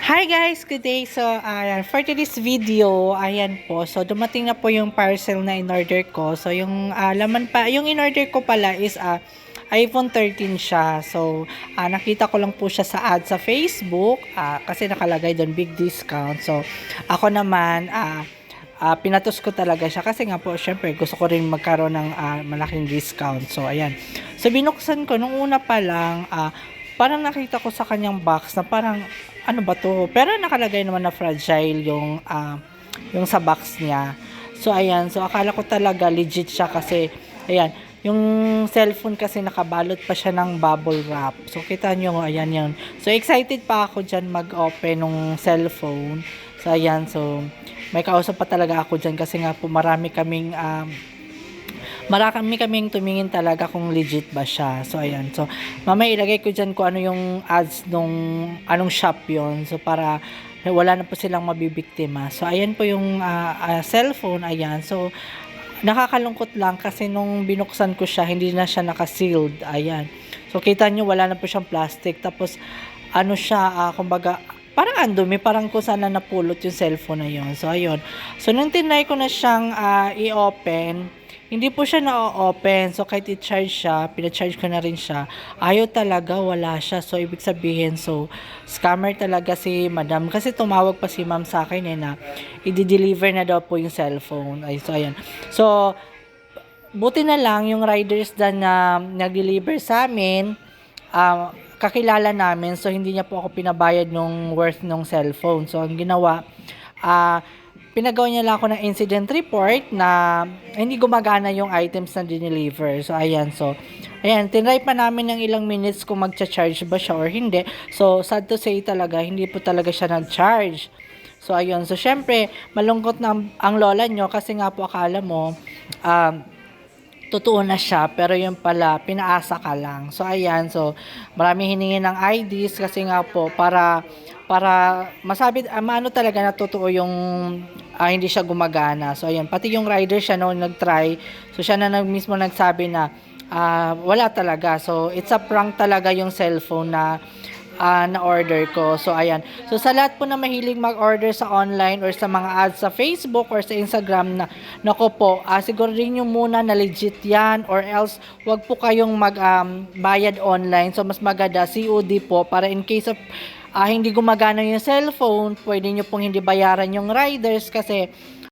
Hi guys, good day. So, for today's video, ayan po. So, dumating na po yung parcel na in-order ko. So, yung laman pa, yung in-order ko pala is iPhone 13 siya. So, nakita ko lang po siya sa ad sa Facebook kasi nakalagay doon big discount. So, ako naman pinatos ko talaga siya kasi nga po, syempre, gusto ko rin magkaroon ng malaking discount. So, ayan. So, binuksan ko nung una pa lang, parang nakita ko sa kanyang box na parang ano ba to? Pero nakalagay naman na fragile yung sa box niya. So ayan, so akala ko talaga legit siya kasi ayan, yung cellphone kasi nakabalot pa siya ng bubble wrap. So kita nyo, ayan yun. So excited pa ako dyan mag-open ng cellphone. So ayan, so may kausap pa talaga ako dyan kasi nga po marami kaming tumingin talaga kung legit ba siya. So, ayan. So, mamaya ilagay ko dyan kung ano yung ads nung anong shop yon. So, para wala na po silang mabibiktima. So, ayan po yung cellphone. Ayan. So, nakakalungkot lang kasi nung binuksan ko siya, hindi na siya naka-sealed. Ayan. So, kita nyo, wala na po siyang plastic. Tapos, ano siya, kumbaga, parang andumi, parang kung saan na napulot yung cellphone na yun. So, ayun. So, nung tinry ko na siyang i-open, hindi po siya na-open. So, kahit i-charge siya, pina-charge ko na rin siya. Ayaw talaga, wala siya. So, ibig sabihin, so, scammer talaga si madam. Kasi tumawag pa si ma'am sa akin na i-deliver na daw po yung cellphone. Ay, so, ayan. So, buti na lang yung riders na nag-deliver sa amin, kakilala namin. So, hindi niya po ako pinabayad nung worth nung cellphone. So, ang ginawa, pinagawa niya lang ako ng incident report na hindi gumagana yung items na dineliver. So, ayan. So, ayan. Tinry pa namin ng ilang minutes kung magcha-charge ba siya or hindi. So, sad to say talaga, hindi po talaga siya nag-charge. So, ayun. So, syempre, malungkot na ang lola nyo kasi nga po akala mo, totoo na siya, pero yun pala, pinaasa ka lang. So, ayan. So, marami hiningi ng IDs kasi nga po, para masabi, maano talaga na totoo yung hindi siya gumagana. So, ayan. Pati yung rider siya noon nag-try. So, siya na mismo nagsabi na wala talaga. So, it's a prank talaga yung cellphone na order ko. So, ayan. So, sa lahat po na mahilig mag-order sa online or sa mga ads sa Facebook or sa Instagram nako po, siguraduhin nyo muna na legit yan or else wag po kayong bayad online. So, mas maganda COD po para in case of hindi gumagana yung cellphone, pwede nyo pong hindi bayaran yung riders kasi